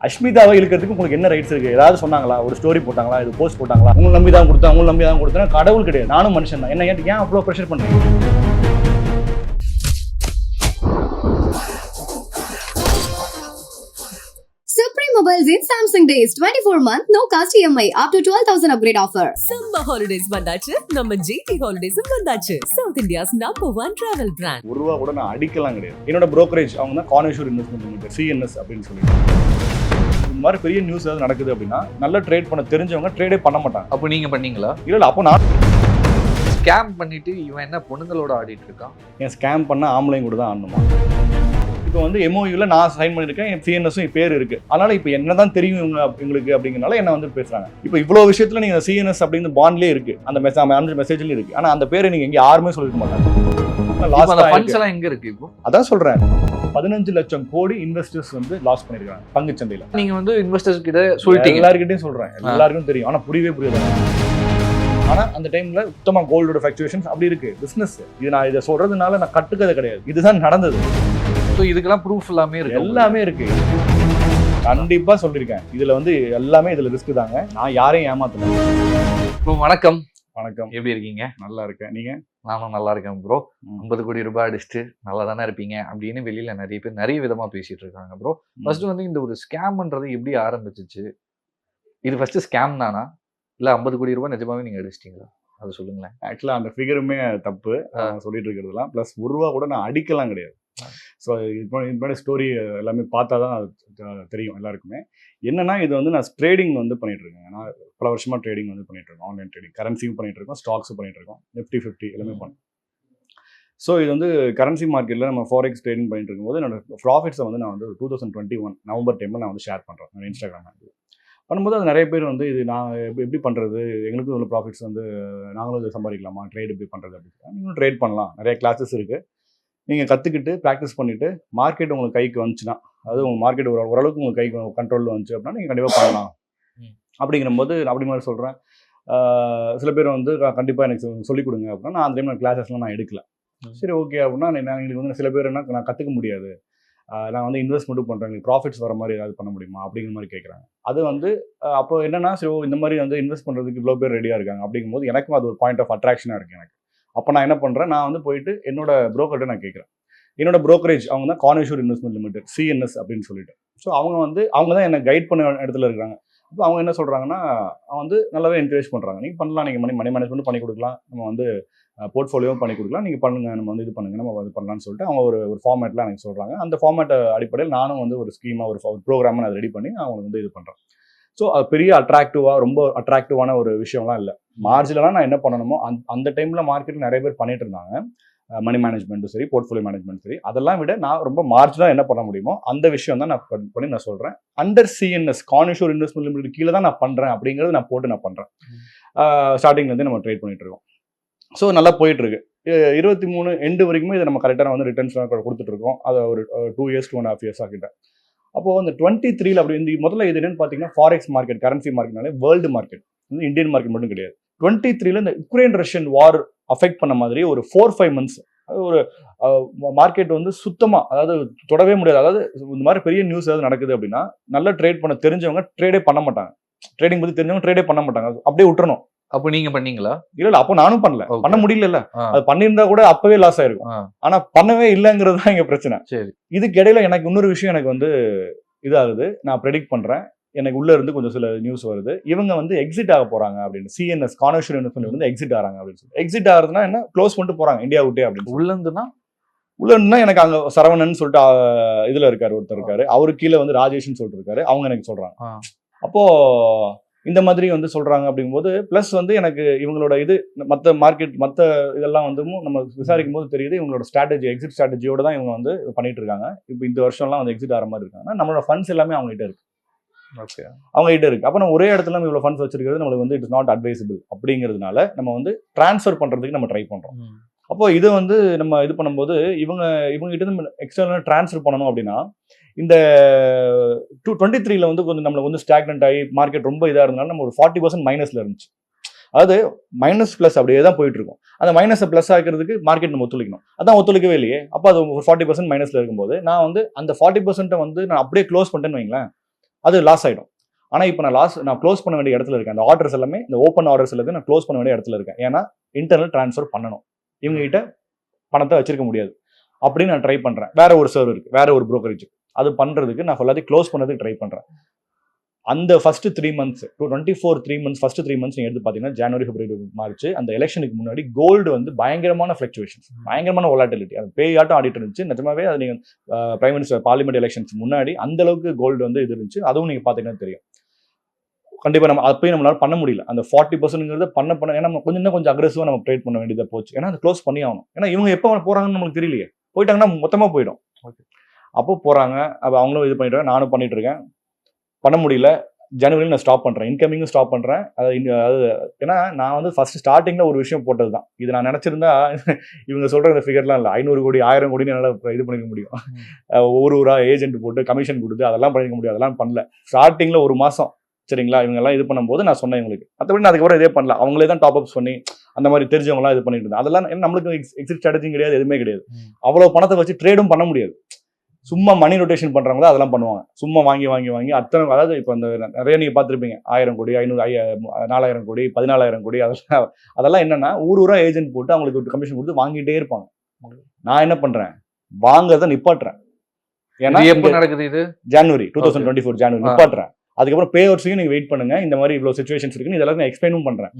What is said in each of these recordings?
அஷ்மிதாவை இழுக்கிறதுக்கு உங்களுக்கு என்ன ரைட்ஸ் இருக்கு? ஏதாவது சொன்னாங்களா? ஒரு ஸ்டோரி போட்டாங்களா? இது போஸ்ட் போட்டாங்களா? உங்களை நம்பி தான் கொடுத்தேன், உங்களை நம்பி தான் கொடுத்தேன். கடவுள் கிடையாது, நானும் மனுஷன் தான். என்ன ஏன் அவ்வளோ ப்ரெஷர் பண்றீங்க? Supreme Mobiles in Samsung Days 24-month no cost EMI up to 12,000 upgrade offer. Summer holidays வந்தாச்சு, நம்ம GT Holidays வந்தாச்சு. South India's #1 travel brand. ஒரு ரூபா கூட நான் அடிக்கலாம் கிடையாது. என்னோட brokerage அவங்க தான் கார்னேஷூர் இன்வெஸ்ட்மெண்ட் லிமிடெட், CNS அப்படின்னு சொல்லிட்டு. இந்த மாதிரி பெரிய நியூஸ் ஏதாவது நடக்குது அப்படின்னா நல்ல ட்ரேட் பண்ண தெரிஞ்சவங்க ட்ரேடே பண்ண மாட்டாங்க. அப்போ நீங்க பண்ணீங்களா? இல்ல அப்போ நான் ஸ்கேம் பண்ணிட்டு இவன் என்ன பொண்ணுங்களோட ஆடிட்டு இருக்கான்? என் ஸ்கேம் பண்ண ஆம்பளைங்க கூட தான் ஆடணுமா? இப்போ வந்து MOUல நான் சைன் பண்ணியிருக்கேன், என் CNSும் என் பேர் இருக்கு. அதனால இப்போ என்னதான் தெரியும் இவங்களுக்கு அப்படிங்கிறனால என்ன வந்து பேசுறாங்க. இப்போ இவ்வளோ விஷயத்துல நீங்க CNS அப்படின்னு பாண்ட்லேயே இருக்கு, அந்த மெசேஜ்லயும் இருக்கு. ஆனா அந்த பேரை நீங்க எங்க யாருமே சொல்லிக்க மாட்டாங்க. அந்த ஃபண்ட்ஸ் எல்லாம் எங்க இருக்கு இப்போ? அதான் சொல்றேன், 15 லட்சம் கோடி இன்வெஸ்டர்ஸ் வந்து லாஸ் பண்ணிருக்காங்க பங்கு சந்தையில. நீங்க வந்து இன்வெஸ்டர்ஸ் கிட்ட சொல்லிட்டீங்க? எல்லாருக்கிட்டையும் சொல்றேன், எல்லாருக்கும் தெரியும். ஆனா புரியவே ஆனா அந்த டைம்ல சுத்தமா கோல்டோட ஃபிளக்சுவேஷன்ஸ் அப்படி இருக்கு பிசினஸ். இது நான் இதை சொல்றதுனால நான் கட்டுக்கதை கிடையாது, இதுதான் நடந்தது. ஸோ இதுக்கெல்லாம் ப்ரூஃப் எல்லாமே இருக்கு? எல்லாமே இருக்கு, கண்டிப்பா சொல்லியிருக்கேன். இதுல வந்து எல்லாமே இதுல ரிஸ்க் தாங்க, நான் யாரையும் ஏமாத்தல. ப்ரோ வணக்கம். வணக்கம், எப்படி இருக்கீங்க? நல்லா இருக்கேன், நீங்க? நானும் நல்லா இருக்கேன் ப்ரோ. 50 கோடி ரூபாய் அடிச்சுட்டு நல்லா தானே இருப்பீங்க அப்படின்னு வெளியில நிறைய பேர் நிறைய விதமா பேசிட்டு இருக்காங்க ப்ரோ. ஃபர்ஸ்ட் வந்து இந்த ஒரு ஸ்கேம்ன்றது எப்படி ஆரம்பிச்சிச்சு? இது ஃபர்ஸ்ட் ஸ்கேம் தானா இல்ல 50 கோடி ரூபாய் நிஜமாவே நீங்க அடிச்சிட்டீங்களா? அது சொல்லுங்களேன். ஆக்சுவலா அந்த ஃபிகருமே தப்பு சொல்லிட்டு இருக்கிறதுலாம். பிளஸ் ஒரு ரூபா கூட நான் அடிக்கலாம் கிடையாது. ஸோ இது ஸ்டோரி எல்லாமே பார்த்தா தான் தெரியும் எல்லாருக்குமே. என்னன்னா இது வந்து நான் ட்ரேடிங் வந்து பண்ணிட்டு இருக்கேன். நான் பல வருஷமா ட்ரேடிங் வந்து பண்ணிட்டு இருக்கோம். ஆன்லைன் ட்ரேடிங், கரன்சியும் பண்ணிட்டு இருக்கோம், ஸ்டாக்ஸும் பண்ணிட்டு இருக்கோம், Nifty 50 எல்லாமே பண்ணோம். ஸோ இது வந்து கரன்சி மார்க்கெட்டில் நம்ம ஃபாரெக்ஸ் ட்ரேடிங் பண்ணிட்டு இருக்கும்போது என்னோட ப்ராஃபிட்ஸை வந்து நான் வந்து 2021 நவம்பர் டைமில் நான் வந்து ஷேர் பண்ணுறேன். நான் இன்ஸ்டாகிராம் பண்ணும்போது அது நிறைய பேர் வந்து இது நான் எப்படி பண்ணுறது, எங்களுக்கும் இவ்வளோ ப்ராஃபிட்ஸ் வந்து நாங்களும் இதை சம்பாதிக்கலாமா, ட்ரேட் எப்படி பண்ணுறது அப்படின்னு. நீங்களும் ட்ரேட் பண்ணலாம், நிறைய கிளாஸஸ் இருக்குது. நீங்கள் கற்றுக்கிட்டு ப்ராக்டிஸ் பண்ணிவிட்டு மார்க்கெட் உங்களுக்கு கைக்கு வந்துச்சுன்னா, அதாவது உங்கள் மார்க்கெட் ஓரளவுக்கு உங்களுக்கு கைக்கு கண்ட்ரோலில் வந்துச்சு அப்படின்னா நீங்கள் கண்டிப்பாக பண்ணலாம் அப்படிங்கிற போது அப்படி மாதிரி சொல்கிறேன். சில பேர் வந்து கண்டிப்பாக எனக்கு சொல்லிக் கொடுங்க அப்படின்னா நான் அந்த டைம் கிளாஸஸ்லாம் நான் எடுக்கல. சரி ஓகே அப்படின்னா எங்களுக்கு வந்து சில பேர் என்ன நான் கற்றுக்க முடியாது, நான் வந்து இன்வெஸ்ட்மெண்ட்டும் பண்ணுறேன், எனக்கு ப்ராஃபிட்ஸ் வர மாதிரி ஏதாவது பண்ண முடியுமா அப்படிங்கிற மாதிரி கேட்குறாங்க. அது வந்து அப்போ என்னன்னா சரி இந்த மாதிரி வந்து இன்வெஸ்ட் பண்ணுறதுக்கு இவ்வளோ பேர் ரெடியாக இருக்காங்க அப்படிங்கும்போது எனக்கும் அது ஒரு பாயிண்ட் ஆஃப் அட்ராக்ஷனாக இருக்குது எனக்கு. அப்போ நான் என்ன பண்ணுறேன், நான் வந்து போயிட்டு என்னோட புரோக்கர்கிட்ட நான் கேட்குறேன். என்னோட brokerage அவங்க தான் கார்னேஷூர் இன்வெஸ்ட்மெண்ட் லிமிடெட், CNS அப்படின்னு சொல்லிட்டு. ஸோ அவங்க தான் என்னை கைட் பண்ண இடத்துல இருக்காங்க. அப்போ அவங்க என்ன சொல்கிறாங்கன்னா, வந்து நல்லாவே என்கரேஜ் பண்ணுறாங்க. நீங்கள் பண்ணலாம், நீங்கள் மணி மேனேஜ்மெண்ட்டும் பண்ணி கொடுக்கலாம், நம்ம வந்து போர்ட்ஃபோலியோவும் பண்ணி கொடுக்கலாம், நீங்கள் பண்ணுங்கள், நம்ம வந்து இது பண்ணுங்கள், நம்ம இது பண்ணலான்னு சொல்லிட்டு அவங்க ஒரு ஃபார்மேட்டில் எனக்கு சொல்கிறாங்க. அந்த ஃபார்மேட் அடிப்படையில் நானும் வந்து ஒரு ஸ்கீமாக ஒரு ப்ரோக்ராமை நான் ரெடி பண்ணி நான் அவங்களுக்கு வந்து இது பண்ணுறேன். ஸோ அது பெரிய ரொம்ப அட்ராக்டிவான ஒரு விஷயம்லாம் இல்லை. மார்ஜினலாக நான் என்ன பண்ணணுமோ அந்த டைமில் மார்க்கெட்டில் நிறைய பேர் பண்ணிட்டு இருந்தாங்க. மணி மேனேஜ்மெண்ட்டும் சரி, போர்ட்ஃபோலியோ மேனேஜ்மெண்ட் சரி, அதெல்லாம் விட நான் ரொம்ப மார்ஜினலாக என்ன பண்ண முடியுமோ அந்த விஷயம் தான் நான் பண்ணி நான் சொல்கிறேன். அண்டர் CNS கார்னேஷூர் இன்வெஸ்ட்மெண்ட் லிமிடெட் கீழே தான் நான் பண்ணுறேன் அப்படிங்கிறது நான் போட்டு நான் பண்ணுறேன். ஸ்டார்டிங்லேருந்து நம்ம ட்ரேட் பண்ணிட்டு இருக்கோம். ஸோ நல்லா போயிட்டு இருக்கு. 23 எண்டு வரைக்குமே இதை நம்ம கரெக்டாக வந்து ரிட்டர்ன்ஸ்லாம் கொடுத்துட்டு இருக்கோம். அதை ஒரு 2 years 2.5 years ஆகிட்ட. அப்போது அந்த 23 அப்படி இந்த முதல்ல இது என்னன்னு பார்த்தீங்கன்னா ஃபாரெக்ஸ் மார்க்கெட், கரன்சி மார்க்கெட்னாலே வேர்ல்டு மார்க்கெட், வந்து இந்தியன் மார்க்கெட் மட்டும் கிடையாது. 23 இந்த உக்ரைன் ரஷ்யன் வார் அஃபெக்ட் பண்ண மாதிரி ஒரு 4-5 months ஒரு மார்க்கெட் வந்து சுத்தமாக, அதாவது தொடவே முடியாது. அதாவது இந்த மாதிரி பெரிய நியூஸ் ஏதாவது நடக்குது அப்படின்னா நல்லா ட்ரேட் பண்ண தெரிஞ்சவங்க ட்ரேடே பண்ண மாட்டாங்க, ட்ரேடிங் பற்றி தெரிஞ்சவங்க ட்ரேடே பண்ண மாட்டாங்க, அப்படியே விட்டுறணும். அப்போ நீங்க பண்ணீங்களா? இல்ல அப்போ நானும் பண்ணல, பண்ண முடியல. அது பண்ணியிருந்தா கூட அப்பவே லாஸ் ஆயிருக்கும். ஆனா பண்ணவே இல்லைங்கிறது தான் இங்க பிரச்சனை. சரி, இதுக்கு இடையில எனக்கு இன்னொரு விஷயம் எனக்கு வந்து இதாகுது. நான் ப்ரெடிக்ட் பண்றேன், எனக்கு உள்ள இருந்து கொஞ்சம் சில நியூஸ் வருது. இவங்க வந்து எக்ஸிட் ஆக போறாங்க அப்படின்னு, CNS கார்னேஷூர் இன்வெஸ்ட்மெண்ட் வந்து எக்ஸிட் ஆறாங்க அப்படின்னு சொல்லி. எக்ஸிட் ஆகுதுன்னா என்ன, க்ளோஸ் பண்ணிட்டு போறாங்க இந்தியா விட்டே அப்படின்னு. உள்ள இருந்துன்னா எனக்கு அங்க சரவணன் சொல்லிட்டு இதுல இருக்காரு, ஒருத்தர் இருக்காரு, அவரு கீழே வந்து ராஜேஷ்னு சொல்லிட்டு இருக்காரு, அவங்க எனக்கு சொல்றாங்க. அப்போ இந்த மாதிரி வந்து சொல்றாங்க அப்படிங்கும்போது பிளஸ் வந்து எனக்கு இவங்களோட இது மற்ற மார்க்கெட் மற்ற இதெல்லாம் வந்து நம்ம விசாரிக்கும் போது தெரியுது இவங்களோட ஸ்ட்ராட்டஜி, எக்ஸிட் ஸ்ட்ராட்டஜியோட தான் இவங்க வந்து பண்ணிட்டு இருக்காங்க. இப்போ இந்த வருஷம்லாம் வந்து எக்ஸிட் ஆகிற மாதிரி இருக்காங்க. நம்மளோட ஃபண்ட்ஸ் எல்லாமே அவங்க கிட்ட இருக்கு. ஓகே, அவங்க கிட்ட இருக்கு. அப்போ நம்ம ஒரே இடத்துல நம்ம இவ்வளோ ஃபண்ட்ஸ் வச்சிருக்கிறது நம்மளுக்கு வந்து இட்ஸ் நாட் அட்வைசபிள் அப்படிங்கிறதுனால நம்ம வந்து டிரான்ஸ்ஃபர் பண்றதுக்கு நம்ம ட்ரை பண்றோம். அப்போ இதை வந்து நம்ம இது பண்ணும்போது இவங்க கிட்ட இருந்து எக்ஸ்டர்னல் டிரான்ஸ்ஃபர் பண்ணணும் அப்படின்னா இந்த 23 வந்து கொஞ்சம் நம்மளுக்கு வந்து ஸ்டாக்னன்ட் ஆகி மார்க்கெட் ரொம்ப இதாக இருந்தாலும் நம்ம ஒரு 40% மைனஸ்ல இருந்துச்சு. அதாவது மைனஸ் பிளஸ் அப்படியே தான் போயிட்டு இருக்கும். அந்த மைனஸை பிளஸ் ஆகிறதுக்கு மார்க்கெட் நம்ம ஒத்துழைக்கணும். அதான் ஒத்துழைக்கவே இல்லையே. அப்போ அது ஒரு 40% மைனஸ்ல இருக்கும்போது நான் வந்து அந்த 40% வந்து நான் அப்படியே க்ளோஸ் பண்ணிட்டேன்னு வைங்களேன், அது லாஸ் ஆகிடும். ஆனால் இப்போ நான் க்ளோஸ் பண்ண வேண்டிய இடத்துல இருக்கேன். அந்த ஆர்டர்ஸ் எல்லாமே இந்த ஓப்பன் ஆர்டர்ஸ் எல்லாத்தையும் நான் க்ளோஸ் பண்ண வேண்டிய இடத்துல இருக்கேன். ஏன்னா இன்டர்னல் ட்ரான்ஸ்ஃபர் பண்ணணும், இவங்க கிட்ட பணத்தை வச்சிருக்க முடியாது அப்படின்னு நான் ட்ரை பண்ணுறேன். வேற ஒரு சர்வர் இருக்கு, வேற ஒரு brokerage, அது பண்ணுறதுக்கு நான் எல்லாத்தையும் க்ளோஸ் பண்ணதுக்கு ட்ரை பண்ணுறேன். அந்த first 3 months 3 months first 3 months நீங்க எடுத்து பார்த்தீங்கன்னா ஜனவரி பிப்ரவரி மார்ச் அந்த எலெக்ஷனுக்கு முன்னாடி கோல்டு வந்து பயங்கரமான ஃபிளக்சுவேஷன்ஸ், பயங்கரமான வொலாட்டிலிட்டி, அது பேயாட்டம் ஆடிட்டு இருந்துச்சு. நிஜமாவே அது நீங்க பிரைம் மினிஸ்டர் பார்லிமெண்ட் எலெக்ஷன்ஸ் முன்னாடி அந்த அளவுக்கு கோல்டு வந்து இது இருந்துச்சு. அதுவும் நீங்க பார்த்தீங்கன்னா தெரியும். கண்டிப்பா நம்ம அப்பயும் நம்மளால பண்ண முடியல. அந்த 40%ங்கிறத பண்ண ஏன்னா நம்ம கொஞ்சம் அக்ரெசிவா நம்ம ட்ரேட் பண்ண வேண்டியதா போச்சு. ஏன்னா அது க்ளோஸ் பண்ணி ஆகணும். ஏன்னா இவங்க எப்போ போறாங்கன்னு நமக்கு தெரியலையே. போயிட்டாங்கன்னா மொத்தமா போயிடும். அப்போ போறாங்க, அப்போ அவங்களும் இது பண்ணிட்டு நானும் பண்ணிட்டு இருக்கேன். பண்ண முடியல. ஜனவரியில் நான் ஸ்டாப் பண்ணுறேன், இன்கமிங்கும் ஸ்டாப் பண்ணுறேன். அது ஏன்னா நான் வந்து ஃபர்ஸ்ட் ஸ்டார்டிங்கில் ஒரு விஷயம் போட்டது தான். இது நான் நினச்சிருந்தா இவங்க சொல்கிற இந்த ஃபிகர்லாம் இல்லை, 500 கோடி 1000 கோடி என்னால் இது பண்ணிக்க முடியும். ஊரா ஏஜென்ட் போட்டு கமிஷன் கொடுத்து அதெல்லாம் பண்ணிக்க முடியும். அதெல்லாம் பண்ணல. ஸ்டார்டிங்கில் ஒரு மாதம் சரிங்களா இவங்கெல்லாம் இது பண்ணும்போது நான் சொன்னேன் இவங்களுக்கு. மற்றபடி நான் அதுக்கப்புறம் இதே பண்ணல. அவங்களே தான் டாப் அப்ஸ் பண்ணி அந்த மாதிரி தெரிஞ்சவங்களாம் இது பண்ணிட்டு இருந்தேன். அதெல்லாம் நம்மளுக்கு எக்ஸிட் ஸ்ட்ராட்டஜியும் கிடையாது, எதுவுமே கிடையாது. அவ்வளோ பணத்தை வச்சு ட்ரேடும் பண்ண முடியாது. சும்மா மணி ரொட்டேஷன் பண்றவங்க தான் அதெல்லாம் பண்ணுவாங்க. சும்மா வாங்கி அத்தனை, அதாவது இப்போ அந்த நிறைய நீங்க பார்த்துருப்பீங்க, 1000 கோடி 500 4000 கோடி 14,000 கோடி, அதெல்லாம் என்னன்னா ஊரா ஏஜென்ட் போட்டு அவங்களுக்கு ஒரு கமிஷன் கொடுத்து வாங்கிட்டே இருப்பாங்க. நான் என்ன பண்றேன், வாங்குறத நிப்பாட்டுறேன். ஏன்னா எப்போ நடக்குது இது? ஜனவரி 2024 ஜனவரி நிப்பாட்டுறேன். அதுக்கப்புறம் பே அவுட்ஸையும் நீங்க வெயிட் பண்ணுங்க, இந்த மாதிரி இவ்வளவு சிச்சுவேஷன்ஸ் இருக்குன்னு இதெல்லாம் நான் எக்ஸ்பிளைனும் பண்றேன்.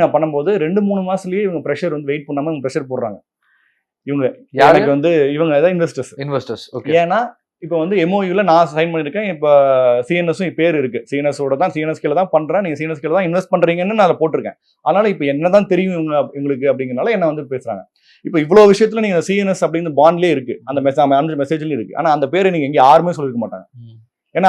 நான் பண்ணும்போது 2-3 மாசத்துலயே இவங்க ப்ரெஷர் வந்து வெயிட் பண்ணாம இவங்க ப்ரெஷர் போடுறாங்க. இவங்க எனக்கு வந்து இவங்க ஏதாவது இன்வெஸ்டர்ஸ். ஏன்னா இப்போ வந்து எம்ஓயூல நான் சைன் பண்ணிருக்கேன். இப்போ சிஎன்எஸும் பேர் இருக்கு, சிஎன்எஸோட தான், சிஎன்எஸ் கீழ தான் பண்றேன், நீங்க சிஎன்எஸ் கீழ தான் இன்வெஸ்ட் பண்றீங்கன்னு நான் அதை போட்டிருக்கேன். அதனால இப்போ என்னதான் தெரியும் இவங்களுக்கு அப்படிங்கறனால என்ன வந்து பேசுறாங்க. இப்போ இவ்வளவு விஷயத்துல நீங்க சிஎன்எஸ் அப்படின்னு பாண்ட்லயே இருக்கு, அந்த மெசேஜ்லயும் இருக்கு. ஆனா அந்த பேரை நீங்க எங்க யாருமே சொல்லிருக்க மாட்டாங்க. ஏன்னா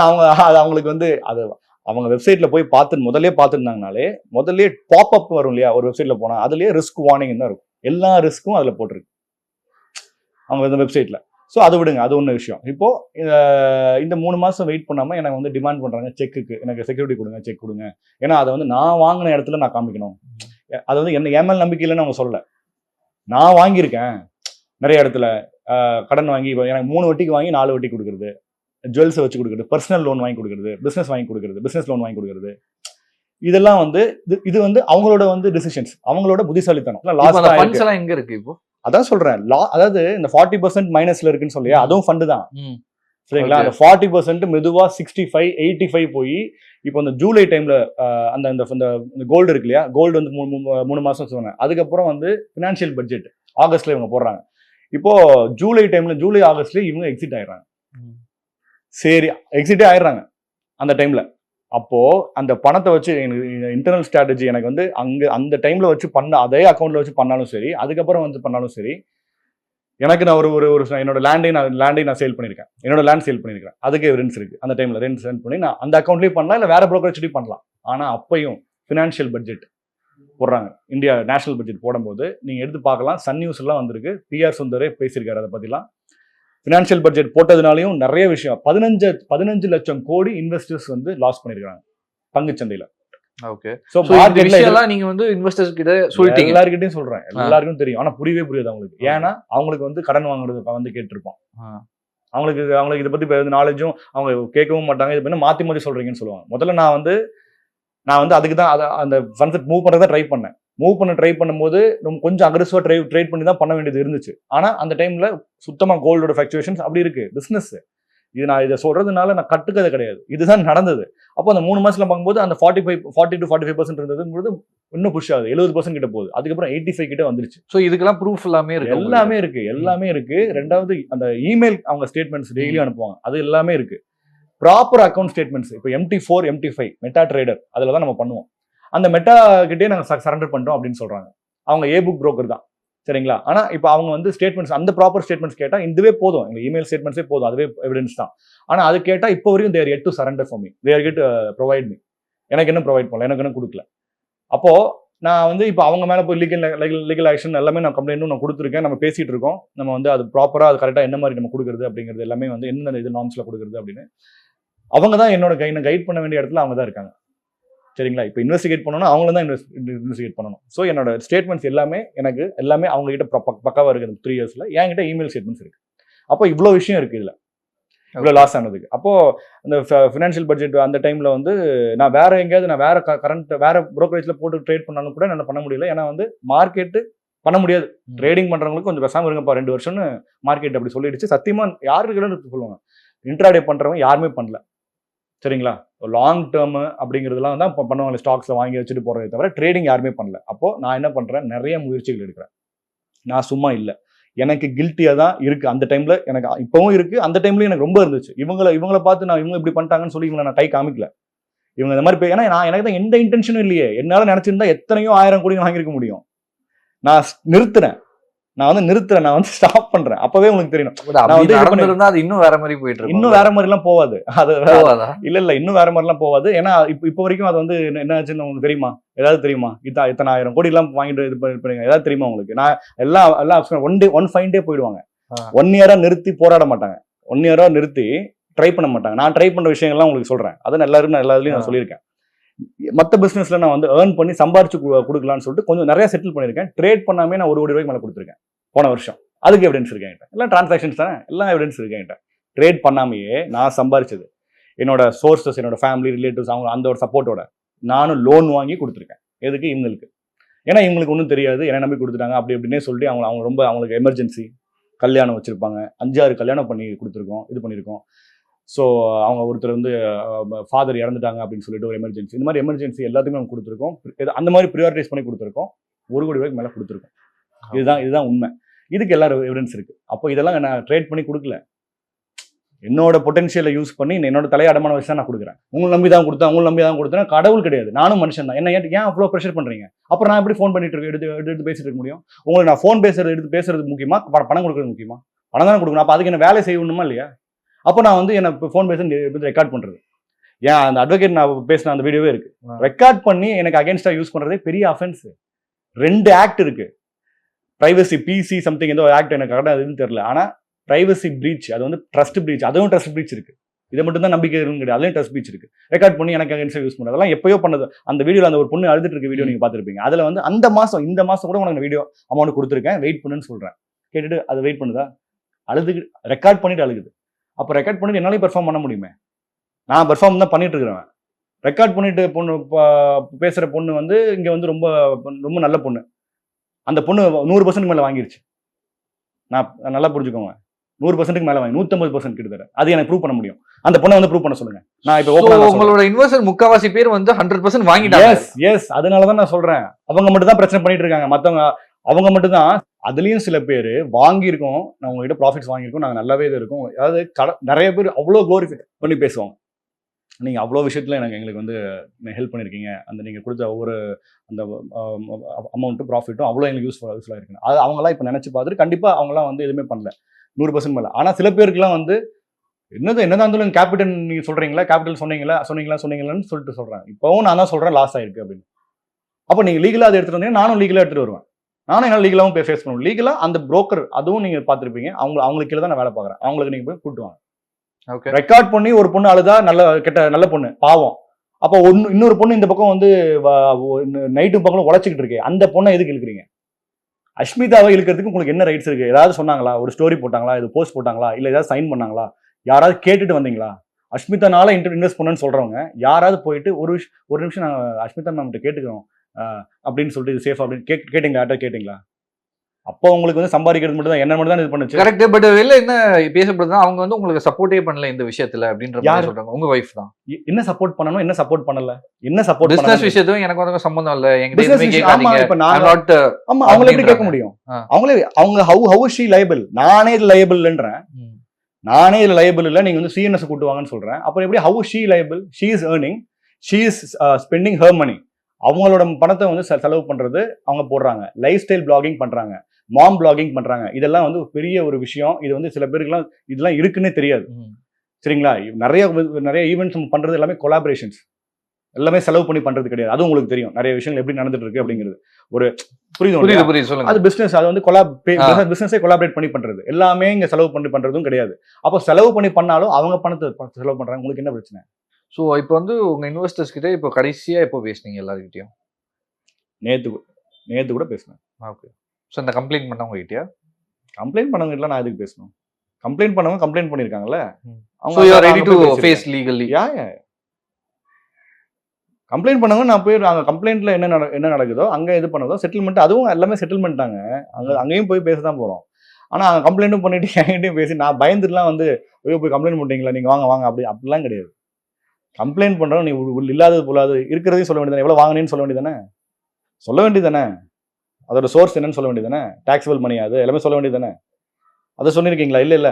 அவங்களுக்கு வந்து அது அவங்க வெப்சைட்ல போய் முதல்ல பார்த்துருந்தாங்கனாலே முதல்ல பாப்அப் வரும் இல்லையா, ஒரு வெப்சைட்ல போனா அதுலயே ரிஸ்க் வார்னிங் தான் இருக்கும். எல்லா ரிஸ்க்கும் அதுல போட்டிருக்கு அவங்க இந்த வெப்சைட்ல. ஸோ அதை விடுங்க, அது ஒன்று விஷயம். இப்போ இந்த 3 மாசம் வெயிட் பண்ணாம எனக்கு வந்து டிமாண்ட் பண்றாங்க செக்குக்கு, எனக்கு செக்யூரிட்டி கொடுங்க, செக் கொடுங்க. ஏன்னா அதை வந்து நான் வாங்கின இடத்துல நான் காமிக்கணும். அது வந்து என்ன ஏமல் நம்பிக்கை இல்லைன்னு அவங்க சொல்லல. நான் வாங்கியிருக்கேன் நிறைய இடத்துல கடன் வாங்கி, எனக்கு 3 வட்டிக்கு வாங்கி 4 வட்டி கொடுக்குறது, ஜுவல்ஸை வச்சு கொடுக்குறது, பர்சனல் லோன் வாங்கி கொடுக்குறது, பிசினஸ் லோன் வாங்கி கொடுக்குறது, இதெல்லாம் வந்து இது வந்து அவங்களோட வந்து டிசிஷன்ஸ், அவங்களோட புத்திசாலித்தனம். லாஸ்ட் எங்க இருக்கு இப்போ? அதான் சொல்றேன். அதுல இந்த 40% மைனஸ்ல இருக்குன்னு சொல்லியா, அதுவும் ஃபண்டு தான் சரிங்களா. அந்த 40% மெதுவா 65 85 போய் இப்போ இந்த ஜூலை டைம்ல அந்த கோல்டு இருக்கு இல்லையா, கோல்டு வந்து 3 மாசம் சொன்னேன். அதுக்கப்புறம் வந்து பினான்சியல் பட்ஜெட் ஆகஸ்ட்ல இவங்க போடுறாங்க. இப்போ ஜூலை ஆகஸ்ட்ல இவங்க எக்ஸிட் ஆயிடுறாங்க. சரி, எக்ஸிட்டே ஆயிடுறாங்க அந்த டைம்ல. அப்போ அந்த பணத்தை வச்சு இன்டர்னல் ஸ்ட்ராட்டஜி எனக்கு வந்து அந்த டைம்ல வச்சு அதே அக்கௌண்ட்ல வச்சு பண்ணாலும் சரி, அதுக்கப்புறம் வந்து பண்ணாலும் சரி, எனக்கு நான் ஒரு என்னோட லேண்டை நான் சேல் பண்ணியிருக்கேன், என்னோட லேண்ட் சேல் பண்ணியிருக்கேன். அதுக்கு ரெண்ட்ஸ் இருக்கு. அந்த டைம்ல ரெண்ட் சென்ட் பண்ணி நான் அந்த அக்கௌண்ட்லயும் பண்ணலாம், இல்லை வேற brokerage பண்ணலாம். ஆனா அப்பையும் ஃபினான்ஷியல் பட்ஜெட் போடுறாங்க. இந்தியா நேஷனல் பட்ஜெட் போடும்போது நீங்க எடுத்து பார்க்கலாம், சன் நியூஸ் எல்லாம் வந்திருக்கு, பிஆர் சுந்தரே பேசியிருக்காரு அதை பத்திலாம். ஃபினான்ஷியல் பட்ஜெட் போட்டதுனாலையும் நிறைய விஷயம் 15 லட்சம் கோடி இன்வெஸ்டர்ஸ் வந்து லாஸ் பண்ணிருக்காங்க பங்குச்சந்தையில. ஓகே, சோ மார்க்கெட்ல நீங்க வந்து இன்வெஸ்டர்ஸ் கிட்ட சொல்லிட்டீங்க. எல்லார்கிட்டயும் சொல்றேன், எல்லாருக்கும் தெரியும். ஆனா புரியாது அவங்களுக்கு. ஏன்னா அவங்களுக்கு வந்து கடன் வாங்குறது வந்து கேட்டிருப்போம். அவங்களுக்கு இதை பத்தி நாலேஜும் அவங்க கேட்கவும் மாட்டாங்க. இது பண்ண மாத்தி சொல்றீங்கன்னு சொல்லுவாங்க. முதல்ல நான் வந்து அதுக்கு தான் அந்த ஃபண்ட்ஸ் மூவ் பண்றதை ட்ரை பண்ணும்போது நம்ம கொஞ்சம் அக்ரெசிவா ட்ரேட் பண்ணி தான் பண்ண வேண்டியது இருந்துச்சு. ஆனா அந்த டைம்ல சுத்தமா கோல்டோட ஃபிளக்சுவேஷன்ஸ் அப்படி இருக்கு பிசினஸ். நான் இதை சொல்றதுனால நான் கட்டுக்கதை கிடையாது, இதுதான் நடந்தது. அப்போ அந்த 3 மாசத்துல பார்க்கும்போது அந்த 40 to 45% இருந்ததுங்கிறது இன்னும் புஷ் ஆகுது, 70% கிட்ட போகுது. அதுக்கப்புறம் 85 கிட்ட வந்துருச்சு. ஸோ இதுக்கெல்லாம் ப்ரூஃப் எல்லாமே இருக்கு. ரெண்டாவது அந்த இமெயில் அவங்க ஸ்டேட்மெண்ட்ஸ் டெய்லி அனுப்புவாங்க, அது எல்லாமே இருக்கு. Proper account statements. இப்போ MT4 MT5 மெட்டா ட்ரேடர் அதுல தான் நம்ம பண்ணுவோம். அந்த மெட்டா கிட்டே நாங்கள் சரண்டர் பண்ணிட்டோம் அப்படின்னு சொல்றாங்க. அவங்க ஏபுக் புரோக்கர் தான் சரிங்களா. ஆனா இப்போ அவங்க வந்து ஸ்டேட்மெண்ட்ஸ், அந்த ப்ராப்பர் ஸ்டேட்மெண்ட்ஸ் கேட்டா இதுவே போதும், எங்க இமெயில் ஸ்டேட்மெண்ட்ஸே போதும், அதுவே எவிடன்ஸ் தான். ஆனா அது கேட்டா இப்போ வரைக்கும் they are yet to surrender for me, they are yet to provide me. எனக்கு என்ன ப்ரொவைட் பண்ணல, எனக்கு என்ன கொடுக்கல. அப்போ நான் வந்து இப்போ அவங்க மேல போய் லீகல் ஆக்ஷன் எல்லாமே நான் கம்ப்ளைண்ட்டும் நான் கொடுத்துருக்கேன். நம்ம பேசிட்டு இருக்கோம். நம்ம வந்து அது ப்ராப்பரா அது கரெக்டா என்ன மாதிரி நம்ம கொடுக்குறது அப்படிங்கிறது எல்லாமே வந்து எந்தெந்த இது நார்ம்ஸ்ல கொடுக்குறது அப்படின்னு அவங்க தான் என்னோட கைட் பண்ண வேண்டிய இடத்துல அவங்க தான் இருக்காங்க சரிங்களா. இப்போ இன்வெஸ்டிகேட் பண்ணணும், அவங்கள தான் இன்வெஸ்டிகேட் பண்ணணும். ஸோ என்னோட ஸ்டேட்மெண்ட்ஸ் எல்லாமே அவங்க கிட்ட பக்காவா இருக்கு. 3 இயர்ஸ்ல என்கிட்ட இமெயில் ஸ்டேட்மெண்ட்ஸ் இருக்கு. அப்போ இவ்வளோ விஷயம் இருக்கு இதுல. இவ்வளோ லாஸ் ஆனதுக்கு. அப்போ அந்த ஃபினான்ஷியல் பட்ஜெட் அந்த டைம்ல வந்து நான் வேற எங்கேயாவது நான் வேற கரண்ட் வேற brokerage போட்டு ட்ரேட் பண்ணாலும் கூட என்னால பண்ண முடியல. ஏன்னா வந்து மார்க்கெட் பண்ண முடியாது. ட்ரேடிங் பண்றவங்களுக்கு கொஞ்சம் பேசாம இருங்கப்பா 2 வருஷம்னு மார்க்கெட் அப்படி சொல்லிடுச்சு. சத்தியமா யாருக்கு சொல்லுவாங்க, இன்ட்ராடே பண்றவங்க யாருமே பண்ணல. சரிங்களா? லாங் டேர்ம் அப்படிங்கிறதுலாம் தான் பண்ணுவாங்க, ஸ்டாக்ஸ்ல வாங்கி வச்சுட்டு போறதே தவிர ட்ரேடிங் யாருமே பண்ணல. அப்போ நான் என்ன பண்றேன், நிறைய முயற்சிகள் எடுக்கிறேன். நான் சும்மா இல்லை, எனக்கு கில்ட்டியா தான் இருக்கு அந்த டைம்ல. எனக்கு இப்பவும் இருக்கு, அந்த டைம்லயும் எனக்கு ரொம்ப இருந்துச்சு. இவங்களை பார்த்து நான் இவங்க இப்படி பண்ணிட்டாங்கன்னு சொல்லி இவங்களை நான் கை காமிக்கல. இவங்க இந்த மாதிரி ஏன்னா நான் எனக்கு தான் எந்த இன்டென்ஷனும் இல்லையே. என்னால நினைச்சிருந்தா எத்தனையோ 1000 கோடி வாங்கியிருக்க முடியும். நான் நிறுத்துறேன், நான் வந்து ஸ்டாப் பண்றேன். அப்பவே உங்களுக்கு தெரியும் நான் வந்து நடந்திருந்தா அது இன்னும் வேற மாதிரி போயிட்டு இருக்கும். இன்னும் வேற மாதிரி எல்லாம் போவாது. அது போவாதா? இல்ல இன்னும் வேற மாதிரி எல்லாம் போவாது. ஏன்னா இப்போ வரைக்கும் அது வந்து என்ன ஆச்சுன்னு உங்களுக்கு தெரியுமா? ஏதாவது தெரியுமா? இத்தனை 1000 கோடி எல்லாம் வாங்கிட்டு இது பண்ணுங்க, ஏதாவது தெரியுமா உங்களுக்கு? நான் எல்லாம் ஒன் ஃபைன் டே போயிடுவாங்க. 1 இயரா நிறுத்தி போராட மாட்டாங்க, 1 இயரா நிறுத்தி ட்ரை பண்ண மாட்டாங்க. நான் ட்ரை பண்ற விஷயங்கள்லாம் உங்களுக்கு சொல்றேன். அதை எல்லாத்துலயும் நான் சொல்லியிருக்கேன். மற்ற பிசினஸ்ல நான் வந்து ஏர்ன் பண்ணி சம்பாரிச்சு கொடுக்கலாம்னு சொல்லிட்டு கொஞ்சம் நிறைய செட்டில் பண்ணியிருக்கேன். ட்ரேட் பண்ணாமே நான் 1 கோடி ரூபாய்க்கு மேலே கொடுத்துருக்கேன் போன வருஷம். அதுக்கு எவிடன்ஸ் இருக்கு என்கிட்ட. எல்லாம் டிரான்சாக்ஷன்ஸ் தானே, எல்லாம் எவிடன்ஸ் இருக்கு என்கிட்ட. ட்ரேட் பண்ணாமையே நான் சம்பாரிச்சது, என்னோட சோர்சஸ், என்னோட ஃபேமிலி ரிலேட்டிவ்ஸ், அவங்க அந்த ஒரு சப்போர்ட்டோட நானும் லோன் வாங்கி கொடுத்துருக்கேன். எதுக்கு? இவங்களுக்கு. ஏன்னா இவங்களுக்கு ஒன்றும் தெரியாது, என்ன நம்பி கொடுத்துட்டாங்க அப்படி இப்படின்னே சொல்லி அவங்க ரொம்ப அவங்களுக்கு எமர்ஜென்சி கல்யாணம் வச்சிருப்பாங்க. 5-6 கல்யாணம் பண்ணி கொடுத்துருக்கோம், இது பண்ணியிருக்கோம். ஸோ அவங்க ஒருத்தர் வந்து ஃபாதர் இறந்துட்டாங்க அப்படின்னு சொல்லிட்டு ஒரு எமர்ஜென்சி, இந்த மாதிரி எமர்ஜென்சி எல்லாத்துக்குமே அவங்க கொடுத்துருக்கோம். அந்த மாதிரி ப்ரியாரிட்டைஸ் பண்ணி கொடுத்துருக்கோம். 1 கோடி ரூபாய்க்கு மேலே கொடுத்துருக்கோம். இதுதான் உண்மை. இதுக்கு எல்லாரும் எவிடன்ஸ் இருக்கு. அப்போ இதெல்லாம் நான் ட்ரேட் பண்ணி கொடுக்கல, என்னோட பொட்டன்ஷியலை யூஸ் பண்ணி என்னோட தலையை அடமான வச்சு தான் நான் கொடுக்குறேன். உங்களை நம்பி தான் கொடுத்தேன். கடவுள் கிடையாது, நானும் மனுஷன் தான். என்ன ஏன் அவ்வளோ ப்ரெஷர் பண்றீங்க? அப்புறம் நான் எப்படி ஃபோன் பண்ணிட்டு இருக்கேன், எடுத்து பேசிட்டு இருக்க முடியும்? உங்களுக்கு நான் ஃபோன் எடுத்து பேசுறது முக்கியமா, பணம் கொடுக்குறது முக்கியமா? பணம் தானே கொடுக்கணும். அப்போ அதுக்கு என்ன வேலை செய்யணுமா இல்லையா? அப்போ நான் வந்து என்ன ஃபோன் பேச ரெக்கார்ட் பண்றது, ஏன் அந்த அட்வொகேட் நான் பேசின அந்த வீடியோவே இருக்கு, ரெக்கார்ட் பண்ணி எனக்கு அகேன்ஸ்டா யூஸ் பண்றதே பெரிய அஃபென்ஸ். 2 ஆக்ட் இருக்கு, பிரைவசி பிசி சம்திங் ஏதோ ஆக்ட், எனக்கு கரெக்டாக எதுவும் தெரியல. ஆனா பிரைவசி பிரீச், அது வந்து ட்ரஸ்ட் பிரீச், அதுவும் ட்ரஸ்ட் பிரீச் இருக்கு. இதை மட்டும் தான் நம்பிக்கை கிடையாது, அதுலயும் ட்ரஸ்ட் பிரீச் இருக்கு. ரெக்கார்ட் பண்ணி எனக்கு அகேன்ஸ்டா யூஸ் பண்ணது அதெல்லாம் எப்பயோ பண்ணது. அந்த வீடியோல அந்த ஒரு பொண்ணு அழுதுட்டு இருக்க வீடியோ நீங்க பாத்துருப்பீங்க. அதுல வந்து இந்த மாசம் கூட உனக்கு வீடியோ அமௌண்ட் கொடுத்துருக்கேன், வெயிட் பண்ணுன்னு சொல்றேன். கேட்டுட்டு அது வெயிட் பண்ணுதா? அழுது ரெக்கார்ட் பண்ணிட்டு அழுகுது. அப்போ ரெக்கார்ட் பண்ணிட்டு என்னாலையும் பெர்ஃபார்ம் பண்ண முடியுமே? நான் பெர்ஃபார்ம் தான் பண்ணிட்டு இருக்கிறேன். ரெக்கார்ட் பண்ணிட்டு பொண்ணு பேசுற பொண்ணு வந்து இங்க வந்து ரொம்ப ரொம்ப நல்ல பொண்ணு. அந்த பொண்ணு 100% மேல வாங்கிருச்சு. நான் நல்லா புரிஞ்சுக்கோங்க, 100% மேல வாங்கி 150% கிட்டத்தட்ட. அது எனக்கு ப்ரூவ் பண்ண முடியும். அந்த பொண்ணை வந்து ப்ரூவ் பண்ண சொல்லுங்க. நான் இப்போ உங்களோட இன்வெஸ்டர் முக்காவாசி பேர் வந்து 100% வாங்கிட்டாங்க. எஸ், அதனாலதான் நான் சொல்றேன். அவங்க மட்டும் தான் பிரச்சனை பண்ணிட்டு இருக்காங்க, மத்தவங்க அவங்க மட்டும் தான். அதுலயும் சில பேர் வாங்கியிருக்கோம், நான் உங்ககிட்ட ப்ராஃபிட்ஸ் வாங்கியிருக்கோம், நாங்கள் நல்லாவே இது இருக்கும். அதாவது நிறைய பேர் அவ்வளோ க்ளோரிஃபை பண்ணி பேசுவாங்க. நீங்கள் அவ்வளோ விஷயத்துல எங்களுக்கு வந்து ஹெல்ப் பண்ணியிருக்கீங்க, அந்த நீங்கள் கொடுத்த ஒவ்வொரு அந்த அமௌண்ட்டும் ப்ராஃபிட்டும் அவ்வளோ எங்களுக்கு யூஸ்ஃபுல்லாக இருக்குங்க. அது அவங்களாம் இப்போ நினச்சி பார்த்துட்டு கண்டிப்பாக அவங்களாம் வந்து எதுவுமே பண்ணல 100% மேலே. ஆனால் சில பேருக்குலாம் வந்து என்னதான் இருந்தாலும் கேபிட்டல் நீங்கள் சொல்கிறீங்களா, கேபிட்டல் சொன்னீங்களான்னு சொல்லிட்டு சொல்கிறாங்க. இப்போவும் நான் தான் சொல்கிறேன் லாஸ் ஆயிருக்கு அப்படின்னு. அப்போ நீங்கள் லீகலாக அதை எடுத்துகிட்டு வந்தீங்கன்னா நானும் லீகலாக எடுத்துகிட்டு வருவேன். நானும் என்ன லீகலாகவும் ஃபேஸ் பண்ணுவோம். லீகலாக அந்த புரோக்கர், அதுவும் நீங்கள் பார்த்துருப்பீங்க, அவங்களுக்கு கீழே தான் நான் வேலை பார்க்குறேன். அவங்களுக்கு நீங்கள் போய் கூட்டுவாங்க. ரெக்கார்ட் பண்ணி ஒரு பொண்ணு அழுதா நல்ல பொண்ணு பாவம். அப்போ இன்னொரு பொண்ணு இந்த பக்கம் வந்து நைட்டு பக்கம் உழைச்சிக்கிட்டு இருக்கு, அந்த பொண்ணை எதுக்கு இழுக்கிறீங்க? அஷ்மிதாவை இழுக்கிறதுக்கு உங்களுக்கு என்ன ரைட்ஸ் இருக்கு? ஏதாவது சொன்னாங்களா? ஒரு ஸ்டோரி போட்டாங்களா? இது போஸ்ட் போட்டாங்களா? இல்லை ஏதாவது சைன் பண்ணாங்களா? யாராவது கேட்டுட்டு வந்தீங்களா? அஷ்மிதானால இன்வெஸ்ட் பண்ணணும்னு சொல்றவங்க யாராவது போயிட்டு ஒரு நிமிஷம் நாங்கள் அஷ்மிதா மேம் கிட்ட கேட்டுக்கிறோம் அப்படின்னு சொல்லிட்டு இது சேஃப் அப்படின்னு கேட்டீங்களா? யார்ட்ட கேட்டீங்களா? அப்போ உங்களுக்கு வந்து சம்பாதிக்கிறது மட்டும் தான், என்ன மட்டும் தான் இது பண்ணுச்சு. கரெக்ட். பட் வெளில என்ன பேசப்படுதுன்னா அவங்க வந்து உங்களுக்கு சப்போர்ட்டே பண்ணல இந்த விஷயத்துல அப்படின்ற மாதிரி சொல்றாங்க. உங்க வைஃப் தான் என்ன சப்போர்ட் பண்ணணும், என்ன சப்போர்ட் பண்ணல, என்ன சப்போர்ட் பிசினஸ் விஷயத்தும் எனக்கு வந்து சம்பந்தம் இல்ல, என்கிட்ட எதுவுமே கேட்காதீங்க. ஆமா, அவங்கள எப்படி கேட்க முடியும்? அவங்க ஹவ் ஷீ லைபிள்? நானே இது லைபிள்ன்றேன், நானே இதுல லைபிள் இல்ல, நீங்க வந்து சிஎன்எஸ் கூட்டுவாங்கன்னு சொல்றேன். அப்புறம் எப்படி how she liable? She is earning, she is spending her money. அவங்களோட பணத்தை வந்து செலவு பண்றது அவங்க போடுறாங்க, லைஃப் ஸ்டைல் பிளாகிங் பண்றாங்க, மாம் பிளாகிங் பண்றாங்க. இதெல்லாம் வந்து பெரிய ஒரு விஷயம். இது வந்து சில பேருக்குலாம் இதெல்லாம் இருக்குன்னே தெரியாது. சரிங்களா? நிறைய ஈவெண்ட்ஸ் பண்றது எல்லாமே கொலாபரேஷன்ஸ், எல்லாமே செலவு பண்ணி பண்றது கிடையாது. அது உங்களுக்கு தெரியும், நிறைய விஷயங்கள் எப்படி நடந்துட்டு இருக்கு அப்படிங்கிறது. ஒரு புரியுது, அது பிசினஸ். அது வந்து பிசினஸே கொலாபரேட் பண்ணி பண்றது, எல்லாமே இங்க செலவு பண்ணி பண்றதும் கிடையாது. அப்போ செலவு பண்ணி பண்ணாலும் அவங்க பணத்தை செலவு பண்றாங்க. உங்களுக்கு என்ன பிரச்சனை? ஸோ இப்போ வந்து உங்க இன்வெஸ்டர்ஸ் கிட்ட இப்போ கடைசியா எப்போ பேசுனீங்க எல்லாருக்கிட்டையும்? நேத்து கூட பேசினேன். ஓகே. ஸோ இந்த கம்ப்ளைண்ட் பண்ணவங்க கிட்டயா? கம்ப்ளைண்ட் பண்ணவங்க கிட்ட நான் எதுக்கு பேசணும்? கம்ப்ளைண்ட் பண்ணவங்க கம்ப்ளைண்ட் பண்ணிருக்காங்கல்ல. So you are ready to face legally. Yeah complaint பண்ணவங்க நான் போய் அங்க கம்ப்ளைண்ட்ல என்ன நடக்குதோ அங்க இது பண்ணதோ செட்டில்மெண்ட், அதுவும் எல்லாமே செட்டில்மெண்ட் தாங்க. அங்கேயும் போய் பேச தான் போறோம். ஆனா அங்க கம்ப்ளைண்ட்டும் பண்ணிட்டு என்கிட்டயும் பேசி நான் பயந்துட்டுலாம் வந்து ஐயோ போய் கம்ப்ளைண்ட் பண்ணிட்டீங்களா நீங்க வாங்க அப்படிலாம் கிடையாது. கம்ப்ளைண்ட் பண்றோம், நீ இல்லாதது போலாது இருக்கிறதையும் சொல்ல வேண்டியதானே, எவ்வளவு வாங்கினேன்னு சொல்ல வேண்டியதானே, அதோட சோர்ஸ் என்னன்னு சொல்ல வேண்டியதானே, டாக்ஸபிள் மணி அது எல்லாமே சொல்ல வேண்டியதானே. அதை சொல்லியிருக்கீங்களா? இல்ல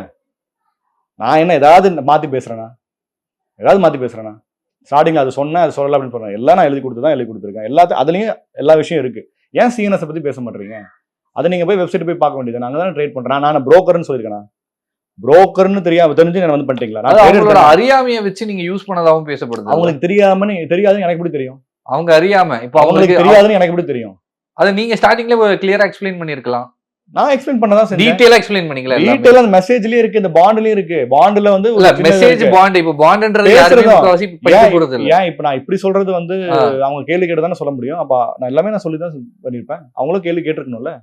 நான் என்ன ஏதாவது மாத்தி பேசுறேனா? ஸ்டார்டிங்ல அது சொன்னேன், அது சொல்லலாம் அப்படின்னு சொல்றேன். எல்லாம் நான் எழுதி கொடுத்துருக்கேன். அதுலயும் எல்லா விஷயம் இருக்கு. ஏன் சிஎன்எஸ் பத்தி பேச மாட்டீங்க? அதை நீங்க போய் வெப்சைட் போய் பார்க்க வேண்டியது. நாங்க தான் ட்ரேட் பண்றேன். நான் புரோக்கர்னு சொல்லியிருக்கேன். புரோக்கர்னு தெரிஞ்சு நான் வந்து பண்ணிட்டீங்களா? அவங்களோட அறியாமையை வச்சு நீங்க யூஸ் பண்ணதாவும் பேசப்படுது. அவங்களுக்கு தெரியாதுன்னு எனக்கு எப்படி தெரியும்? அவங்க அறியாம இப்ப அவங்களுக்கு தெரியாதுன்னு எனக்கு எப்படி தெரியும்? அதை நீங்க ஸ்டார்டிங்ல கிளியரா எக்ஸ்பிளைன் பண்ணிருக்கலாம். நான் எக்ஸ்பிளைன் பண்ணதான் செஞ்சேன். டீடைலா எக்ஸ்பிளைன் பண்ணீங்களா? டீடைலா அந்த மெசேஜ்லயே இருக்கு, இந்த பாண்ட்லயும் இருக்கு. பாண்ட்ல வந்து இல்ல மெசேஜ் பாண்ட், இப்ப பாண்ட்ன்றது யாருமே முக்காவாசி படிக்க போறது இல்ல. ஏன் இப்ப நான் இப்படி சொல்றது வந்து அவங்க கேள்வி கேட்டு தானே சொல்ல முடியும். அப்ப நான் எல்லாமே நான் சொல்லி தான் பண்ணிருப்பேன். அவங்களும் கேள்வி கேட்டிருக்கணும்ல.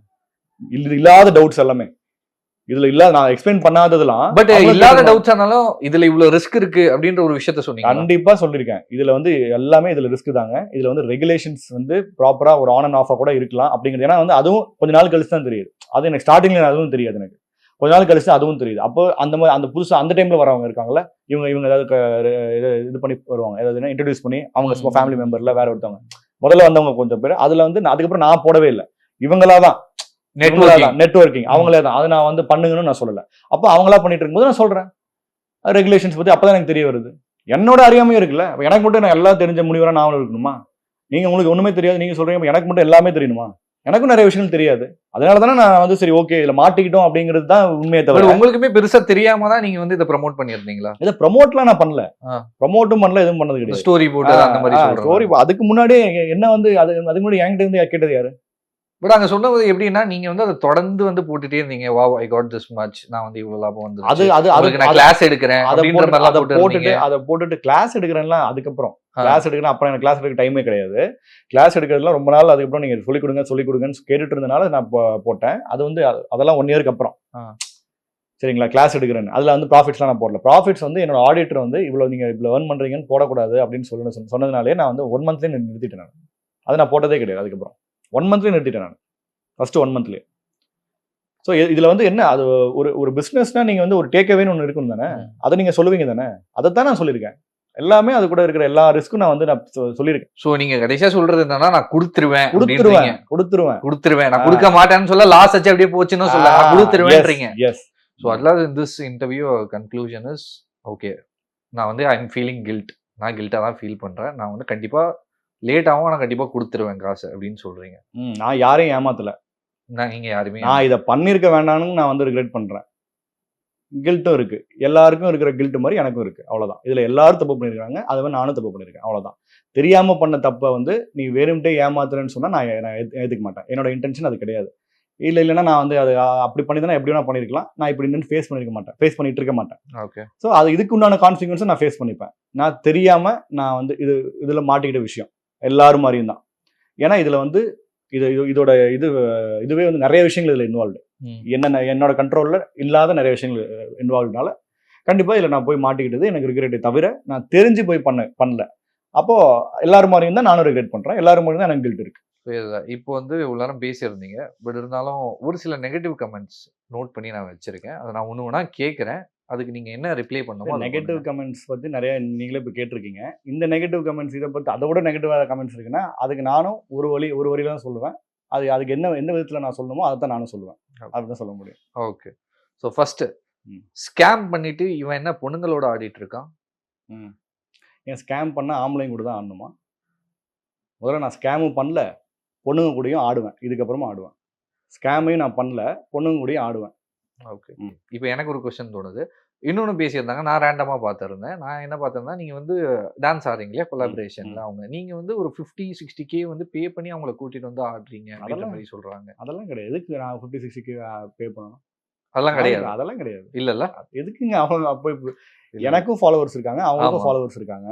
இது இல்லாத டவுட்ஸ் எல்லாமே இதுல இல்ல, நான் எக்ஸ்பிளைன் பண்ணாததெல்லாம். பட் இல்லாத டவுட்ஸ் ஆனாலும் இதுல இவ்வளவு ரிஸ்க் இருக்கு அப்படின்ற ஒரு விஷயத்த சொன்னீங்க. கண்டிப்பா சொல்லிருக்கேன். இதுல வந்து எல்லாமே இதுல ரிஸ்க் தாங்க. இதுல வந்து ரெகுலேஷன்ஸ் வந்து ப்ராப்பரா ஒரு ஆன் அண்ட் ஆஃபா கூட இருக்கலாம் அப்படிங்கிறது. ஏன்னா வந்து அதுவும் கொஞ்ச நாள் கழிச்சு தான் தெரியுது. அது எனக்கு ஸ்டார்டிங்ல அதுவும் தெரியாது. எனக்கு கொஞ்ச நாள் கழிச்சு அதுவும் தெரியுது. அப்போ அந்த மாதிரி அந்த புதுசா அந்த டைம்ல வரவங்க இருக்காங்கல்ல, இவங்க ஏதாவது இது பண்ணி வருவாங்க, ஏதாவது இன்ட்ரடியூஸ் பண்ணி அவங்க ஃபேமிலி மெம்பர்ல வேற ஒருத்தவங்க முதல்ல வந்தவங்க கொஞ்சம் பேர். அதுல வந்து அதுக்கப்புறம் நான் போடவே இல்லை, இவங்களாதான் நெட்வொர்க்கிங் அவங்களே தான். அது நான் வந்து பண்ணுங்கன்னு நான் சொல்லல. அப்போ அவங்களா பண்ணிட்டு இருக்கும்போது நான் சொல்றேன் ரெகுலேஷன்ஸ் பத்தி. அப்பதான் எனக்கு தெரிய வருது. என்னோட அறியாமையும் இருக்குல்ல. எனக்கு மட்டும் நான் எல்லாம் தெரிஞ்ச முடிவரா நான் இருக்கணுமா? நீங்க உங்களுக்கு ஒண்ணுமே தெரியாது நீங்க சொல்றீங்க, எனக்கு மட்டும் எல்லாமே தெரியணுமா? எனக்கும் நிறைய விஷயங்கள் தெரியாது. அதனாலதானே நான் வந்து சரி ஓகே இதுல மாட்டிக்கிட்டோம் அப்படிங்கிறது தான் உண்மையை தவிர. உங்களுக்குமே பெருசா தெரியாம தான் நீங்க வந்து இதை ப்ரமோட் பண்ணிருந்தீங்களா? இதை ப்ரமோட்லாம் நான் பண்ணல, ப்ரமோட்டும் பண்ணல, எதுவும் பண்ணது கிடையாது. ஸ்டோரி போட்டு அந்த மாதிரி ஸ்டோரி அதுக்கு முன்னாடி என்ன வந்து அதுக்கு முன்னாடி என்கிட்ட இருந்து கேட்டது யாரு? பட் அங்க சொன்னது எப்படின்னா நீங்க வந்து அதை தொடர்ந்து வந்து போட்டுட்டே இருந்தீங்க. Wow I got this much, நான் வந்து இவ்வளவு லாபம் வந்து அதுக்கு நான் கிளாஸ் எடுக்கிறேன் அதை போட்டுட்டு கிளாஸ் எடுக்கிறேன்லாம். அதுக்கப்புறம் கிளாஸ் எடுக்கிறேன், அப்புறம் எனக்கு கிளாஸ் எடுக்க டைமே கிடையாது. கிளாஸ் எடுக்கிறதுலாம் ரொம்ப நாள் அதுக்கப்புறம் நீங்க சொல்லிக் கொடுங்கன்னு கேட்டுட்டு இருந்தனால நான் போட்டேன். அது வந்து அதெல்லாம் 1 இயருக்கு அப்புறம் சரிங்களா கிளாஸ் எடுக்கிறேன்னு. அதுல வந்து ப்ராஃபிட்ஸ்லாம் நான் போடல. ப்ராஃபிட்ஸ் வந்து என்னோட ஆடிட்டர் வந்து இவ்வளவு நீங்க இவ்வளவு ஏர்ன் பண்றீங்கன்னு போடக்கூடாது அப்படின்னு சொன்னதுனாலே நான் வந்து 1 மந்த்லேயே நிறுத்திட்டேன். நான் அதை நான் போட்டதே கிடையாது. அதுக்கப்புறம் 1 மந்த்லேயே நிறுத்திட்டேன் நான், ஃபர்ஸ்ட் 1 மந்த்லேயே. ஸோ இதுல வந்து என்ன, அது ஒரு பிசினஸ்னா நீங்க வந்து ஒரு டேக்அவேன்னு ஒன்று இருக்கும் தானே, அதை நீங்க சொல்லுவீங்க தானே. அதைத்தான் நான் சொல்லியிருக்கேன். எல்லாமே அது கூட இருக்கிற எல்லா ரிஸ்க்கும் நான் வந்து நான் சொல்லியிருக்கேன். சோ நீங்க கடைசியா சொல்றது என்னன்னா நான் கொடுத்துருவேன், நான் கொடுக்க மாட்டேன்னு சொல்ல லாஸ் ஆச்சு அப்படியே போச்சுன்னு சொல்ல நான் கொடுத்துருவேன்றீங்க. எஸ். ஸோ அதெல்லாம் this interview conclusion is okay. நான் வந்து ஐ எம் ஃபீலிங் கில்ட், நான் கில்ட்டா தான் ஃபீல் பண்றேன். நான் வந்து கண்டிப்பா லேட் ஆகும், நான் கண்டிப்பா கொடுத்துருவேன் காசு அப்படின்னு சொல்றீங்க. நான் யாரையும் ஏமாத்தல. நீங்க யாருமே நான் இதை பண்ணிருக்க வேண்டாம்னு நான் வந்து ரிக்ரெட் பண்றேன். கில்ட்டும் இருக்கு, எல்லாருக்கும் இருக்கிற கில்ட் மாதிரி எனக்கும் இருக்கு. அவ்வளவுதான். இதுல எல்லாரும் தப்பு பண்ணிருக்காங்க, அது மாதிரி நானும் தப்பு பண்ணிருக்கேன். அவ்வளவுதான். தெரியாம பண்ண தப்பை வந்து நீ வேணும்ட்டே ஏமாத்துறேன்னு சொன்னா நான் ஏத்துக்க மாட்டேன். என்னோட இன்டென்ஷன் அது கிடையாது. இல்லைன்னா நான் வந்து அது அப்படி பண்ணி தான் எப்படி வேணா பண்ணிருக்கலாம். நான் இப்படி நின்று ஃபேஸ் பண்ணிட்டு இருக்க மாட்டேன். ஓகே. ஸோ அது இதுக்கு உண்டான கான்சிக்வன்ஸை நான் ஃபேஸ் பண்ணிப்பேன். நான் தெரியாம நான் வந்து இதுல மாட்டிக்கிட்ட விஷயம் எல்லாரும் மாதிரியும் தான். ஏன்னா இதுல வந்து இதோட இதுவே வந்து நிறைய விஷயங்கள் இதுல இன்வால்வ்டு. என்னோட கண்ட்ரோல்ல இல்லாத நிறைய விஷயங்கள் இன்வால்வ்னால கண்டிப்பா இதுல நான் போய் மாட்டிக்கிட்டது எனக்கு ரிக்ரெட்டே தவிர நான் தெரிஞ்சு போய் பண்ணல. அப்போ எல்லாரும் மாதிரியும் தான் நானும் ரிக்ரெட் பண்றேன். எல்லாரும் மாதிரியும் தான் எனக்கு கில்ட் இருக்கு. இப்போ வந்து இவ்வளவு நேரம் பேசியிருந்தீங்க. பட் இருந்தாலும் ஒரு சில நெகட்டிவ் கமெண்ட்ஸ் நோட் பண்ணி நான் வச்சிருக்கேன். அதை நான் ஒன்று ஒன்றா கேட்குறேன். அதுக்கு நீங்க என்ன ரிப்ளை பண்ணுமோ. நெகட்டிவ் கமெண்ட்ஸ் பத்தி நிறைய நீங்களே இப்போ கேட்டிருக்கீங்க. இந்த நெகட்டிவ் கமெண்ட்ஸ் இதை பத்தி அதை விட நெகட்டிவாக கமெண்ட்ஸ் இருக்குன்னா அதுக்கு நானும் ஒரு வழியில தான் சொல்லுவேன். அதுக்கு எந்த விதத்துல நான் சொல்லணுமோ அதை தான் நானும் சொல்லுவேன். அதுதான் சொல்ல முடியும். ஓகே. ஸோ ஃபர்ஸ்ட் ஸ்கேம் பண்ணிட்டு இவன் என்ன பொண்ணுங்களோட ஆடிட்டு இருக்கான்? ஏன் ஸ்கேம் பண்ண ஆம்பளைங்க கூட தான் ஆடணுமா? முதல்ல நான் ஸ்கேமும் பண்ணல, பொண்ணுங்க கூடயும் ஆடுவேன். இதுக்கப்புறமா ஆடுவேன். ஸ்கேமையும் நான் பண்ணல, பொண்ணுங்க கூடயும் ஆடுவேன். ஓகே. இப்போ எனக்கு ஒரு கொஸ்டின் தோணுது. இன்னொன்று பேசியிருந்தாங்க, நான் ரேண்டமாக பார்த்துருந்தேன். நான் என்ன பார்த்தேன்னா நீங்கள் வந்து டான்ஸ் ஆடுறீங்க இல்லையா கொலாபரேஷனில், அவங்க நீங்கள் வந்து ஒரு 50-60K வந்து பே பண்ணி அவங்கள கூட்டிட்டு வந்து ஆடுறீங்க அப்படின்ற மாதிரி சொல்கிறாங்க. அதெல்லாம் கிடையாது. எதுக்கு நான் 50-60K பே பண்ணணும்? அதெல்லாம் கிடையாது. அதெல்லாம் கிடையாது. இல்லைல்ல, எதுக்குங்க? அவங்க அப்போ எனக்கும் ஃபாலோவர்ஸ் இருக்காங்க, அவங்களுக்கும் ஃபாலோவர்ஸ் இருக்காங்க.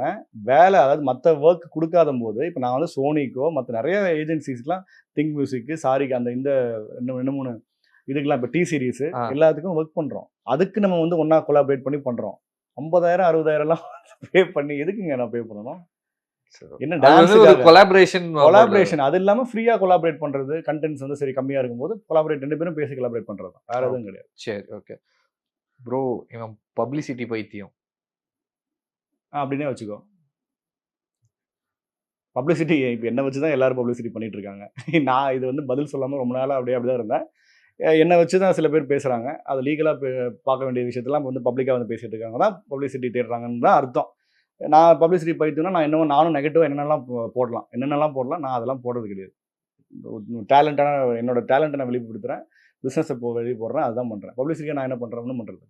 வேலை அதாவது மற்ற ஒர்க் கொடுக்காத போது இப்போ நான் வந்து சோனிக்கோ மற்ற நிறைய ஏஜென்சிஸ்லாம் திங்க் மியூசிக்கு சாரிக்கு அந்த இந்த 2-3 இதுக்கெல்லாம் இப்போ டி சீரிஸ் ஆ. எல்லாத்துக்கும் ஒர்க் பண்றோம். அதுக்கு நம்ம வந்து ஒண்ணா கொலாபரேட் பண்ணி பண்றோம். 50,000 60,000 எல்லாம் பே பண்ணி எதுக்குங்க நான் பே பண்ணணும்? என்ன அது வந்து ஒரு டான்ஸ் கொலாபரேஷன் கொலாபரேஷன் அது இல்லாம ஃப்ரீயா கொலாபரேட் பண்றது, கண்டென்ட்ஸ் வந்து சரி கம்மியா இருக்கும்போது கொலாபரேட் 2 பேரும் பேசி கொலாபரேட் பண்றது தான். வேற எதுவும் கிடையாது. சரி ஓகே ப்ரோ. இவன் பப்ளிசிட்டி பைத்தியம். அப்படின்னே வச்சுக்கோ. பப்ளிசிட்டி இப்போ என்ன வச்சு தான் எல்லாரும் பப்ளிசிட்டி பண்ணிட்டு இருக்காங்க. நான் இது வந்து பதில் சொல்லாம ரொம்ப நாளா அப்படிதான் இருந்தேன். என்னை வச்சு தான் சில பேர் பேசுறாங்க. அது லீகலா பார்க்க வேண்டிய விஷயத்தெல்லாம் வந்து பப்ளிக்கா வந்து பேசிட்டு இருக்காங்க தான் பப்ளிசிட்டி தேடுறாங்கன்னு தான் அர்த்தம். நான் பப்ளிசிட்டி பைத்தியம்னா நான் இன்னும் நானும் நெகட்டிவா என்னென்னலாம் போடலாம் நான் அதெல்லாம் போடுறது கிடையாது. டேலண்டான என்னோட டேலண்ட்டை நான் வெளிப்படுத்துறேன், பிஸ்னஸை வெளியே போடுறேன், அதுதான் பண்றேன். பப்ளிசிட்டியை நான் என்ன பண்றேன்னு பண்றது.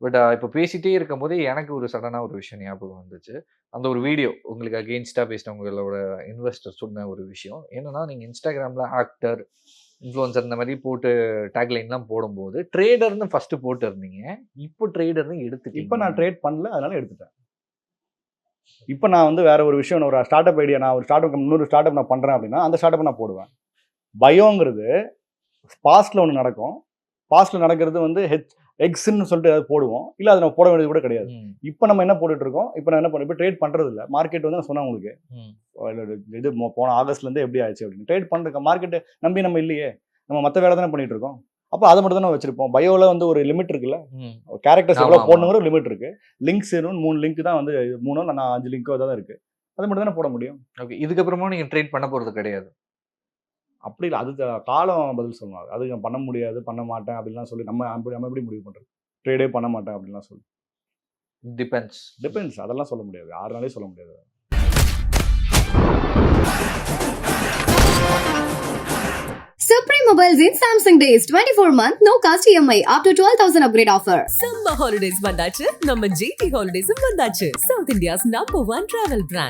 பட் இப்போ பேசிட்டே இருக்கும்போது எனக்கு ஒரு சடனாக ஒரு விஷயம் ஞாபகம் வந்துச்சு. அந்த ஒரு வீடியோ உங்களுக்கு அகெயின்ஸ்டாக பேசினவங்களோட இன்வெஸ்டர் சொன்ன ஒரு விஷயம் என்னன்னா, நீங்கள் இன்ஸ்டாகிராமில் ஆக்டர் இன்ஃப்ளூயன்சர் இந்த மாதிரி போட்டு டேக்லைன்லாம் போடும்போது ட்ரேடர்னு ஃபர்ஸ்ட் போட்டு இருந்தீங்க, இப்போ ட்ரேடர்னு எடுத்துட்டீங்க. இப்போ நான் ட்ரேட் பண்ணல, அதனால எடுத்துட்டேன். இப்போ நான் வந்து வேற ஒரு விஷயம், ஒரு ஸ்டார்ட் அப் ஐடியா, நான் ஒரு ஸ்டார்ட் அப் இன்னொரு ஸ்டார்ட் அப் நான் பண்றேன் அப்படின்னா அந்த ஸ்டார்ட் அப் நான் போடுவேன். பயோங்கிறது பாஸ்ட்ல ஒன்று நடக்கும். பாஸ்ட்ல நடக்கிறது வந்து எக்ஸ்ன்னு சொல்லிட்டு ஏதாவது போடுவோம், இல்லை அதை நம்ம போட வேண்டியது கூட கிடையாது. இப்போ நம்ம என்ன போட்டுட்டு இருக்கோம், இப்போ நான் என்ன பண்ணேன், இப்போ ட்ரேட் பண்றது இல்லை. மார்க்கெட் வந்து நான் சொன்னேன் உங்களுக்கு, இது போன ஆகஸ்ட்லேருந்து எப்படி ஆயிடுச்சு அப்படின்னு. ட்ரேட் பண்ணுற மார்க்கெட்டை நம்பி நம்ம இல்லையே, நம்ம மற்ற வேலை தானே பண்ணிட்டு இருக்கோம். அப்போ அதை மட்டும் தானே வச்சிருப்போம். பயோவில் வந்து ஒரு லிமிட் இருக்குல்ல, கேரக்டர்ஸ் எவ்வளோ போடணுங்கிற ஒரு லிமிட் இருக்கு. லிங்க்ஸ் 3 லிங்க் தான் வந்து 3 நான் 5 லிங்கோ தான் இருக்கு. அது மட்டும் தானே போட முடியும். ஓகே, இதுக்கப்புறமா நீங்கள் ட்ரேட் பண்ண போகிறது கிடையாது. அப்படி இல்லை, அது காலம் பதில் சொல்லணும். அது நான் பண்ண முடியாது, பண்ண மாட்டேன் அப்படின்லாம் சொல்லி நம்ம எப்படி முடிவு பண்ணுறது? ட்ரேடே பண்ண மாட்டேன் அப்படின்லாம் சொல்லி டிபெண்ட்ஸ் அதெல்லாம் சொல்ல முடியாது, 6 நாளே சொல்ல முடியாது. Supreme Mobiles in Samsung Days 24-month no cost EMI up to 12,000 upgrade offer. Summer holidays வந்தாச்சு, நம்ம GT Holidays வந்தாச்சு. South India's #1 travel brand.